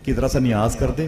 कि जरा सा नियाज कर दे,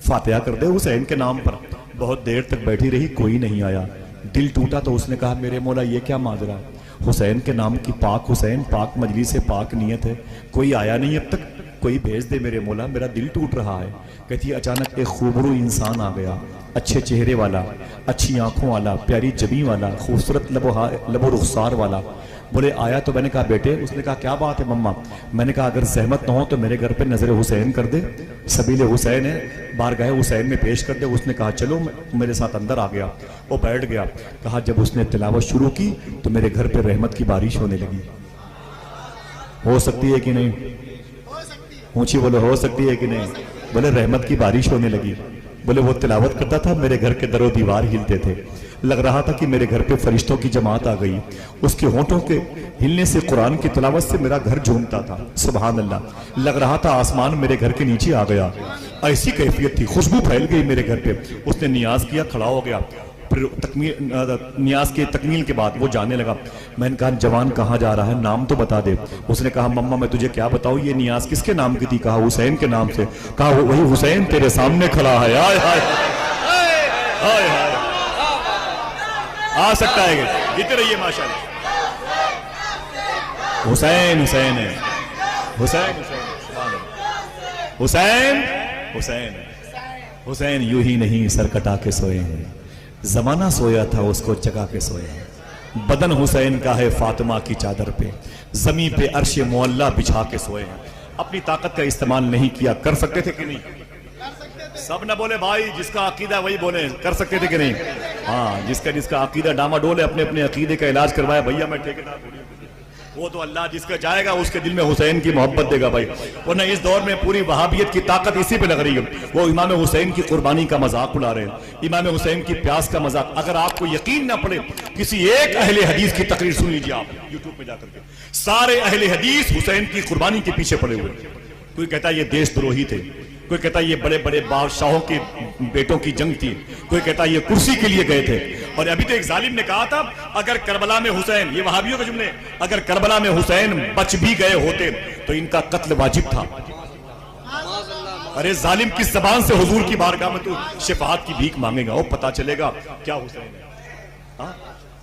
फातिहा कर दे हुसैन के नाम पर। बहुत देर तक बैठी रही, कोई नहीं आया। दिल टूटा तो उसने कहा मेरे मौला ये क्या माजरा, हुसैन के नाम की पाक हुसैन, पाक मजलिस से पाक नियत है, कोई आया नहीं अब तक, कोई भेज दे मेरे मौला, मेरा दिल टूट रहा है। कहती है अचानक एक खूबरू इंसान आ गया, अच्छे चेहरे वाला, अच्छी आंखों वाला, प्यारी जबी वाला, खूबसूरत लबो रुखसार वाला। बोले आया तो मैंने कहा बेटे, उसने कहा क्या बात है मम्मा। मैंने कहा अगर जहमत ना हो तो मेरे घर पे नजर हुसैन कर दे, सबीले हुसैन है, बारगाह हुसैन में पेश कर दे। उसने कहा चलो, मेरे साथ अंदर आ गया, वो बैठ गया। कहा जब उसने तिलावत शुरू की तो मेरे घर पे रहमत की बारिश होने लगी। हो सकती है कि नहीं? ऊंची बोलो, हो सकती है कि नहीं? बोले रहमत की बारिश होने लगी। बोले वो तिलावत करता था, मेरे घर के दरो दीवार हिलते थे, लग रहा था कि मेरे घर पे फरिश्तों की जमात आ गई। उसके होंठों के हिलने से, कुरान की तिलावत से मेरा घर झूमता था। सुभान अल्लाह, लग रहा था आसमान मेरे घर के नीचे आ गया। ऐसी कैफियत थी, खुशबू फैल गई मेरे घर पे। उसने नियाज किया, खड़ा हो गया। फिर नियाज के तकमील के बाद वो जाने लगा। मैंने कहा जवान कहाँ जा रहा है, नाम तो बता दे। उसने कहा मम्मा मैं तुझे क्या बताऊं, ये नियाज किसके नाम की थी? कहा हुसैन के नाम से। कहा वही हुसैन तेरे सामने खड़ा है। आय हाय हाय हाय, आ सकता है, जीते रहिए माशाल्लाह। हुसैन हुसैन है, हुसैन हुसैन हुसैन हुसैन हुसैन यूं ही नहीं सर कटा के सोए हैं, जमाना सोया था उसको जगा के सोए हैं। बदन हुसैन का है फातिमा की चादर पे, जमी पे अर्श मुअल्ला बिछा के सोए हैं। अपनी ताकत का इस्तेमाल नहीं किया, कर सकते थे कि नहीं? सब न बोले भाई, जिसका अकीदा वही बोले, कर सकते थे कि नहीं? हाँ, जिसका अकीदा डामाडोल है, अपने अपने अकीदे का इलाज करवाया। भैया मैं ठेकेदार थोड़ी, वो तो अल्लाह जिसका चाहेगा उसके दिल में हुसैन की मोहब्बत देगा भाई। वरना इस दौर में पूरी वहाबियत की ताकत इसी पे लग रही है। वो इमाम हुसैन की कुर्बानी का मजाक उड़ा रहे हैं, इमाम हुसैन की प्यास का मजाक। अगर आपको यकीन ना पड़े, किसी एक अहले हदीस की तकरीर सुन लीजिए आप यूट्यूब पे जाकर के। सारे अहले हदीस हुसैन की कुर्बानी के पीछे पड़े हुए। कोई कहता है ये देशद्रोही थे, कोई कहता है ये बड़े बड़े बादशाहों के बेटों की जंग थी, कोई कहता है ये कुर्सी के लिए गए थे। और अभी तो एक जालिम ने कहा था अगर करबला में हुसैन, ये वहाबियों के जुमले, अगर करबला में हुसैन बच भी गए होते तो इनका कत्ल वाजिब था। अरे जालिम किस जबान से हुजूर की बारगाह में तू शिफाअत की भीख मांगेगा? वो पता चलेगा क्या हुसैन है, हाँ?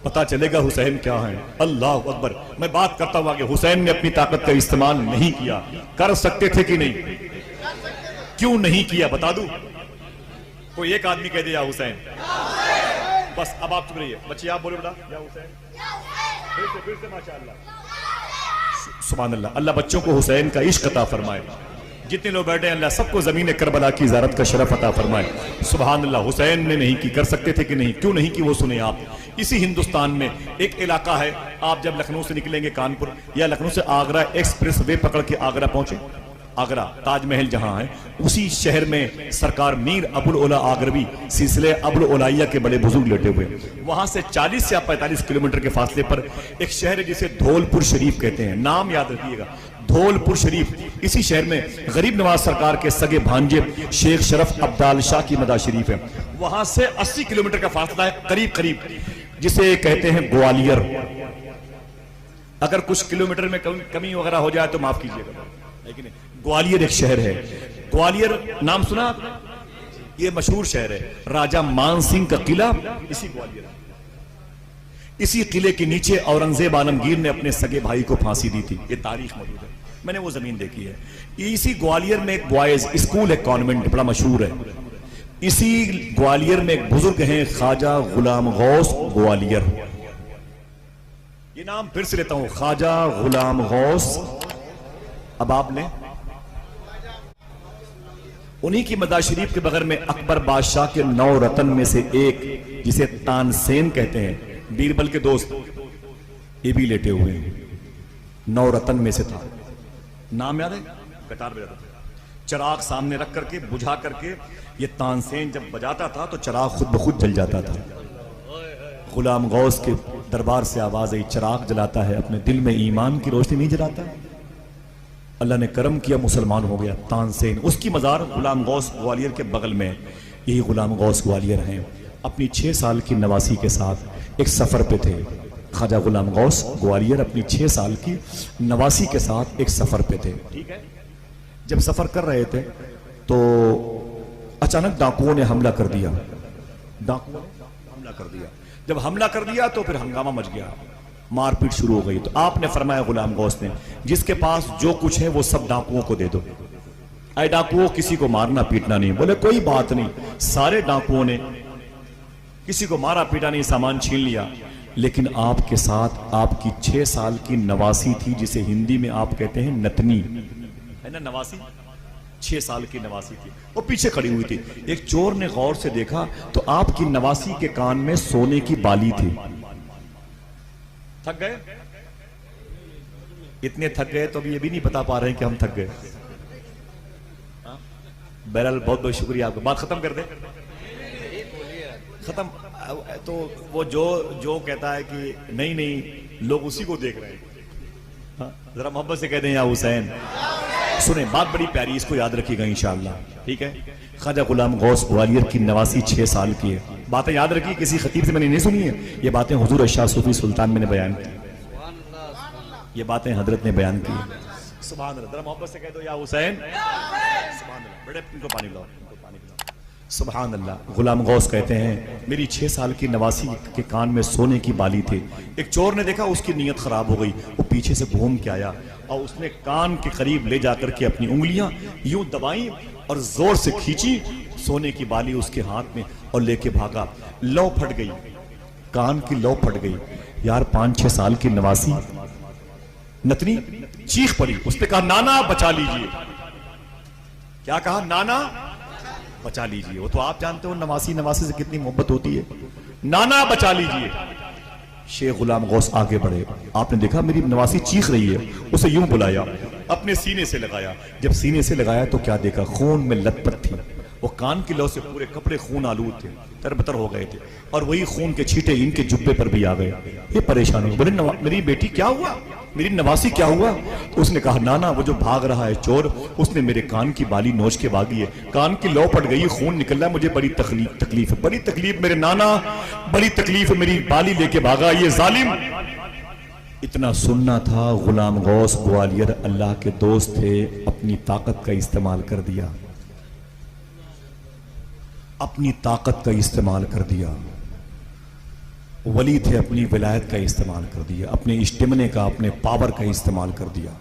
पता चलेगा हुसैन क्या है। अल्लाह अकबर। मैं बात करता हूं कि हुसैन ने अपनी ताकत का इस्तेमाल नहीं किया, कर सकते थे कि नहीं? क्यों नहीं किया बता दूं? कोई एक आदमी कह दिया हुसैन, बस अब आप चुप रहिए। बच्चे आप बोले बेटा या हुसैन, फिर से माशाअल्लाह, सुभान अल्लाह। अल्लाह बच्चों को हुसैन का इश्क अता फरमाए। जितने लोग बैठे हैं अल्लाह सबको जमीन करबला की ज़ियारत का शरफ अता फरमाए। सुभान अल्लाह। हुसैन ने नहीं की, कर सकते थे कि नहीं? क्यों नहीं की वो सुने आप। इसी हिंदुस्तान में एक इलाका है, आप जब लखनऊ से निकलेंगे कानपुर या लखनऊ से आगरा एक्सप्रेस वे पकड़ के आगरा पहुंचे, आगरा ताजमहल जहां है, उसी शहर में सरकार मीर अबुल ओला आगरवी सिलसिले अबुल ओलाइया के बड़े बुजुर्ग लेटे हुए। वहां से 40 या 45 किलोमीटर के फासले पर एक शहर है जिसे धौलपुर शरीफ कहते हैं। नाम याद रखिएगा, धौलपुर शरीफ। इसी शहर में गरीब नवाज सरकार के सगे भांजे शेख शरफ अब्दाल शाह की मदा शरीफ है। वहां से 80 किलोमीटर का फासला है करीब करीब, जिसे कहते हैं ग्वालियर। अगर कुछ किलोमीटर में कमी वगैरह हो जाए तो माफ कीजिएगा, लेकिन ग्वालियर एक शहर है। ग्वालियर नाम सुना आपने? ये मशहूर शहर है, राजा मान सिंह का किला इसी ग्वालियर। इसी किले के नीचे औरंगजेब आलमगीर ने अपने सगे भाई को फांसी दी थी। ये तारीख मौजूद है, मैंने वो जमीन देखी है। इसी ग्वालियर में एक बॉयज स्कूल है, कॉन्वेंट, बड़ा मशहूर है। इसी ग्वालियर में एक बुजुर्ग हैं ख्वाजा गुलाम गौस ग्वालियर। ये नाम फिर से लेता हूं, ख्वाजा गुलाम गौस। अब आपने उन्हीं की मज़ार शरीफ के बगल में अकबर बादशाह के 9 रतन में से एक, जिसे तानसेन कहते हैं, बीरबल के दोस्त, ये भी लेटे हुए हैं। 9 रतन में से था, नाम याद है? कतार बजाता था, चिराग सामने रख करके बुझा करके। ये तानसेन जब बजाता था तो चिराग खुद ब खुद जल जाता था। गुलाम गौस के दरबार से आवाज आई, चिराग जलाता है, अपने दिल में ईमान की रोशनी नहीं जलाता? अल्लाह ने करम किया, मुसलमान हो गया तानसेन। उसकी मज़ार गुलाम गौस ग्वालियर के बगल में। यही गुलाम गौस ग्वालियर हैं। अपनी 6 साल की नवासी के साथ एक सफ़र पे थे। ख्वाजा गुलाम गौस ग्वालियर अपनी 6 साल की नवासी के साथ एक सफ़र पे थे। ठीक है, जब सफ़र कर रहे थे तो अचानक डाकुओं ने हमला कर दिया। डाकुओं ने हमला कर दिया। जब हमला कर दिया तो फिर हंगामा मच गया, मारपीट शुरू हो गई। तो आपने फरमाया गुलाम गौस ने, जिसके पास जो कुछ है वो सब डाकुओं को दे दो। ऐ डाकुओं, किसी को मारना पीटना नहीं। बोले कोई बात नहीं। सारे डाकुओं ने किसी को मारा पीटा नहीं, सामान छीन लिया। लेकिन आपके साथ आपकी 6 साल की नवासी थी, जिसे हिंदी में आप कहते हैं नतनी, है ना नवासी। 6 साल की नवासी थी, वो पीछे खड़ी हुई थी। एक चोर ने गौर से देखा तो आपकी नवासी के कान में सोने की बाली थी। थक गए? इतने थक गए तो अभी ये भी नहीं बता पा रहे हैं कि हम थक गए। बहरहाल बहुत बहुत शुक्रिया आपका। बात खत्म कर दे, खत्म। तो वो जो कहता है कि नहीं नहीं, लोग उसी को देख रहे हैं। जरा मोहब्बत से कह दें या हुसैन। सुने, बात बड़ी प्यारी, इसको याद रखिएगा इंशाअल्लाह, ठीक है। ख्वाजा गुलाम गौस ग्वालियर की नवासी 6 साल की है। बातें याद रखिए, किसी खतीब से मैंने नहीं सुनी है ये बातें। हुजूर शाह सूफी सुल्तान मैंने बयान की, ये बातें हजरत ने बयान की। सुभान अल्लाह। जरा मोहब्बत से कह दो या हुसैन। सुभान अल्लाह। बड़े इनको पानी पिलाओ, इनको पानी पिलाओ। सुभान अल्लाह। गुलाम गौस कहते हैं मेरी 6 साल की नवासी के कान में सोने की बाली थी। एक चोर ने देखा, उसकी नीयत खराब हो गई। वो पीछे से घूम के आया और उसने कान के करीब ले जाकर के अपनी उंगलियां यूं दबाई और जोर से खींची। सोने की बाली उसके हाथ में और लेके भागा। लौ फट गई, कान की लौ फट गई। यार 5-6 साल की नवासी नतनी चीख पड़ी। उसने कहा नाना बचा लीजिए। क्या कहा? नाना बचा लीजिए। वो तो आप जानते हो नवासी से कितनी मोहब्बत होती है। नाना बचा लीजिए। शेख गुलाम गौस आगे बढ़े। आपने देखा मेरी नवासी चीख रही है, उसे यूं बुलाया, अपने सीने से लगाया। जब सीने से लगाया तो क्या देखा? खून में लथपथ थी। वो कान की लौ से पूरे कपड़े खून आलूद थे, तरबतर हो गए थे। और वही खून के छींटे इनके जुब्बे पर भी आ गए। ये परेशान हो, बोले मेरी बेटी क्या हुआ, मेरी नवासी क्या हुआ? तो उसने कहा नाना, वो जो भाग रहा है चोर, उसने मेरे कान की बाली नोच के भागी है। कान की लौ पड़ गई, खून निकल रहा है, मुझे बड़ी तकलीफ है, बड़ी तकलीफ मेरे नाना, बड़ी तकलीफ है, मेरी बाली लेके भागा ये जालिम। इतना सुनना था। गुलाम गौस ग्वालियर अल्लाह के दोस्त थे, अपनी ताकत का इस्तेमाल कर दिया, अपनी ताकत का इस्तेमाल कर दिया। वली थे, अपनी विलायत का इस्तेमाल कर दिया, अपने इस्तिमने का, अपने पावर का इस्तेमाल कर दिया।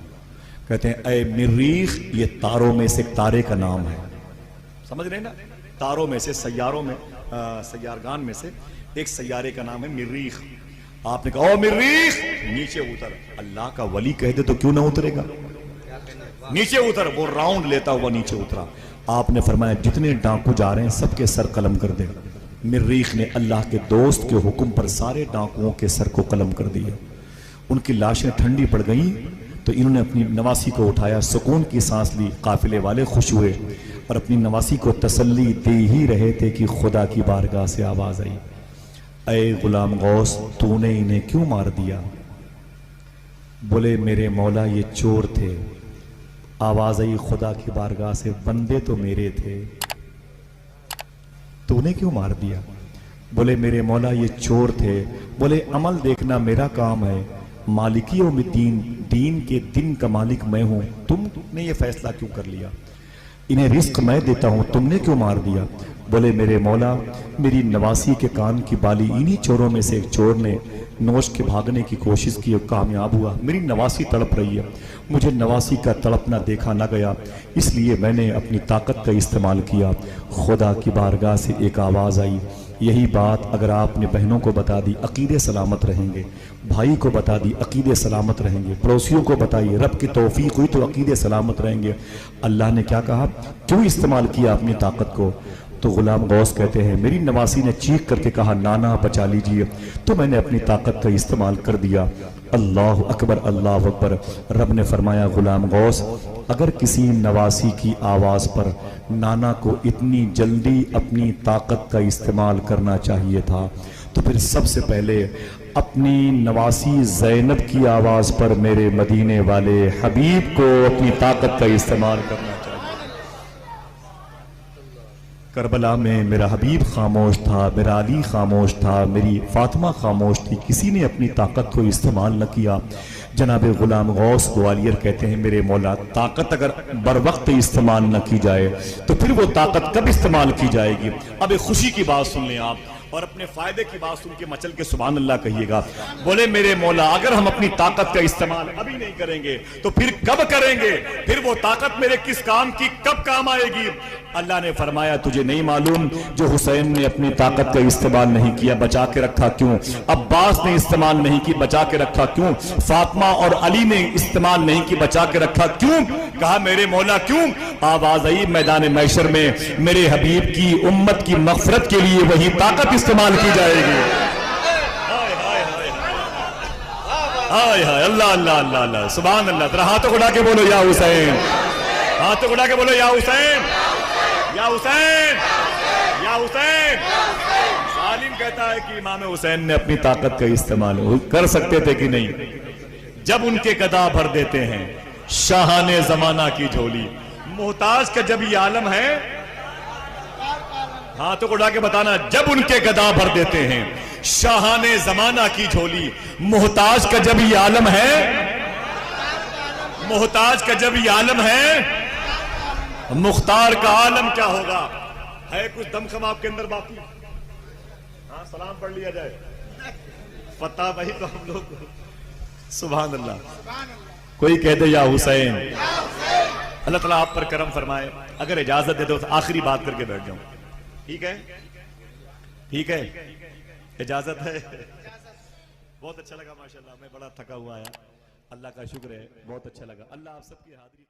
कहते हैं ऐ मिर्रीख, ये तारों में से तारे का नाम है, समझ रहे हैं ना? तारों में से, सैयारों में, सैयारगान में से एक सैयारे का नाम है मिर्रीख। आपने कहा ओ मिर्रीख नीचे उतर। अल्लाह का वली कह दे तो क्यों ना उतरेगा? नीचे उतर। वो राउंड लेता हुआ नीचे उतरा। आपने फरमाया जितने डाकू जा रहे हैं सबके सर कलम कर दे। मिर्रीख ने अल्लाह के दोस्त के हुक्म पर सारे डाकुओं के सर को कलम कर दिया। उनकी लाशें ठंडी पड़ गईं तो इन्होंने अपनी नवासी को उठाया, सुकून की सांस ली। काफिले वाले खुश हुए और अपनी नवासी को तसल्ली दे ही रहे थे कि खुदा की बारगाह से आवाज आई, ऐ गुलाम गौस तूने इन्हें क्यों मार दिया? बोले मेरे मौला ये चोर थे। आवाज आई खुदा की बारगाह से, बंदे तो मेरे थे, तूने क्यों मार दिया? बोले मेरे मौला ये चोर थे। बोले अमल देखना मेरा काम है, मालिकियों में दीन के दिन का मालिक मैं हूं, तुमने ये फैसला क्यों कर लिया? इन्हें रिस्क मैं देता हूं, तुमने क्यों मार दिया? बोले मेरे मौला मेरी नवासी के कान की बाली इन्हीं चोरों में से एक चोर ने नोच के भागने की कोशिश की और कामयाब हुआ। मेरी नवासी तड़प रही है, मुझे नवासी का तड़पना देखा ना गया, इसलिए मैंने अपनी ताकत का इस्तेमाल किया। खुदा की बारगाह से एक आवाज़ आई। यही बात अगर आपने बहनों को बता दी, अकीदे सलामत रहेंगे। भाई को बता दी, अकीदे सलामत रहेंगे। पड़ोसियों को बताइए, रब की तौफीक हुई तो अकीदे सलामत रहेंगे। अल्लाह ने क्या कहा, क्यों इस्तेमाल किया अपनी ताकत को? तो गुलाम गौस कहते हैं मेरी नवासी ने चीख करके कहा नाना बचा लीजिए, तो मैंने अपनी ताकत का इस्तेमाल कर दिया। अल्लाह अकबर, अल्लाह अकबर। रब ने फरमाया गुलाम गौस अगर किसी नवासी की आवाज़ पर नाना को इतनी जल्दी अपनी ताकत का इस्तेमाल करना चाहिए था तो फिर सबसे पहले अपनी नवासी ज़ैनब की आवाज़ पर मेरे मदीने वाले हबीब को अपनी ताकत का इस्तेमाल करना चाहिए। करबला में मेरा हबीब खामोश था, मेरा अली खामोश था, मेरी फातिमा खामोश थी, किसी ने अपनी ताकत को इस्तेमाल न किया। जनाब गुलाम गौस ग्वालियर कहते हैं मेरे मौला, ताकत अगर बर वक्त इस्तेमाल न की जाए तो फिर वो ताकत कब इस्तेमाल की जाएगी। अब एक खुशी की बात सुन लें आप, और अपने फायदे की बात सुन के मचल के सुभान अल्लाह कहिएगा। बोले मेरे मौला, अगर हम अपनी ताकत का इस्तेमाल अभी नहीं करेंगे तो फिर कब करेंगे, फिर वो ताकत मेरे किस काम की, कब काम आएगी। अल्लाह ने फरमाया तुझे नहीं मालूम, जो हुसैन ने अपनी ताकत का इस्तेमाल नहीं किया बचा के रखा क्यों, अब्बास ने इस्तेमाल नहीं की बचा के रखा क्यों, फातिमा और अली ने इस्तेमाल नहीं की बचा के रखा क्यों। कहा मेरे मौला क्यों। आवाज आई मैदान मैशर में मेरे हबीब की उम्मत की मगफरत के लिए वही ताकत इस्तेमाल की जाएगी। हाय हाय, अल्लाह अल्लाह अल्लाह अल्लाह, सुभान अल्लाह। तेरा हाथों उड़ा के बोलो या हुसैन, हाथों उड़ा के बोलो या हुसैन, या हुसैन, या हुसैन। सालिम कहता है कि इमाम हुसैन ने अपनी ताकत का इस्तेमाल कर सकते थे कि नहीं। जब उनके गदा भर देते हैं शाहाने जमाना की झोली, मोहताज का जब ये आलम है, हाथों को उड़ा के बताना, जब उनके गदा भर देते हैं शाहाने जमाना की झोली, मोहताज का जब ये आलम है, मोहताज का जब ये आलम है, मुख्तार का आलम क्या होगा। है कुछ दमखम आपके अंदर बाकी? हाँ, सलाम पढ़ लिया जाए, फतह भाई तो हम लोग। सुभान अल्लाह। कोई कह दे या हुसैन। अल्लाह ताला आप पर करम फरमाए। अगर इजाजत दे दो तो आखिरी बात करके बैठ जाऊं, ठीक है? ठीक है, इजाजत है? बहुत अच्छा लगा माशाल्लाह, मैं बड़ा थका हुआ आया। अल्लाह का शुक्र है, बहुत अच्छा लगा। अल्लाह आप सबकी हाजिरी